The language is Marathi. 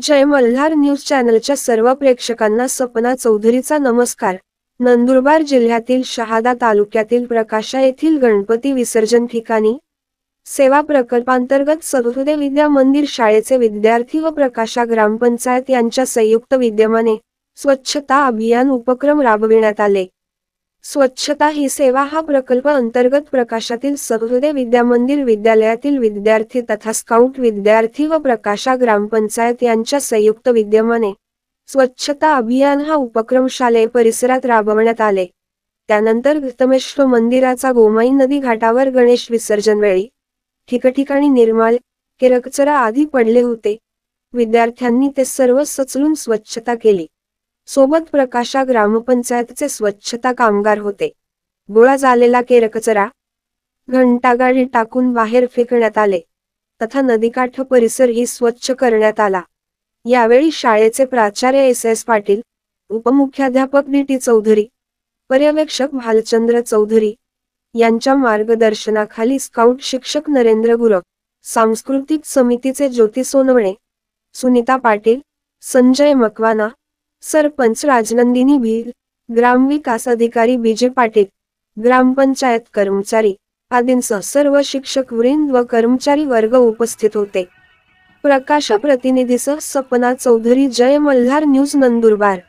जय मल्हार न्यूज चॅनलच्या सर्व प्रेक्षकांना सपना चौधरीचा नमस्कार। नंदुरबार जिल्ह्यातील शहादा तालुक्यातील प्रकाशा येथील गणपती विसर्जन ठिकाणी सेवा प्रकल्पांतर्गत सदुदय विद्या मंदिर शाळेचे विद्यार्थी व प्रकाशा ग्रामपंचायत यांच्या संयुक्त विद्यमाने स्वच्छता अभियान उपक्रम राबविण्यात आले। स्वच्छता ही सेवा हा प्रकल्प अंतर्गत प्रकाशातील सदुदय विद्या मंदिर विद्यालयातील विद्यार्थी तथा स्काउट विद्यार्थी व प्रकाशा ग्रामपंचायत यांच्या संयुक्त विद्यमाने स्वच्छता अभियान हा उपक्रम शालेय परिसरात राबवण्यात आले। त्यानंतर गतमेश्वर मंदिराचा गोमाई नदी घाटावर गणेश विसर्जन वेळी ठिकठिकाणी निर्माल केरकचरा आधी पडले होते। विद्यार्थ्यांनी ते सर्व सचलून स्वच्छता केली। सोबत प्रकाशा ग्रामपंचायतचे स्वच्छता कामगार होते। गोळा झालेला केरकचरा घंटागाडी टाकून बाहेर फेकण्यात आले तथा नदीकाठ परिसरही स्वच्छ करण्यात आला। यावेळी शाळेचे प्राचार्य एस पाटील, उपमुख्याध्यापक डी चौधरी, पर्यवेक्षक भालचंद्र चौधरी यांच्या मार्गदर्शनाखाली स्काउट शिक्षक नरेंद्र गुरव, सांस्कृतिक समितीचे ज्योती सोनवणे, सुनीता पाटील, संजय मकवाना, सरपंच राजनंदिनी भील, ग्रामविकास अधिकारी बीजे पाटील, ग्रामपंचायत कर्मचारी आदींसह सर्व शिक्षक वृंद व कर्मचारी वर्ग उपस्थित होते। प्रकाशा प्रतिनिधीसह सपना चौधरी, जय मल्हार न्यूज नंदुरबार।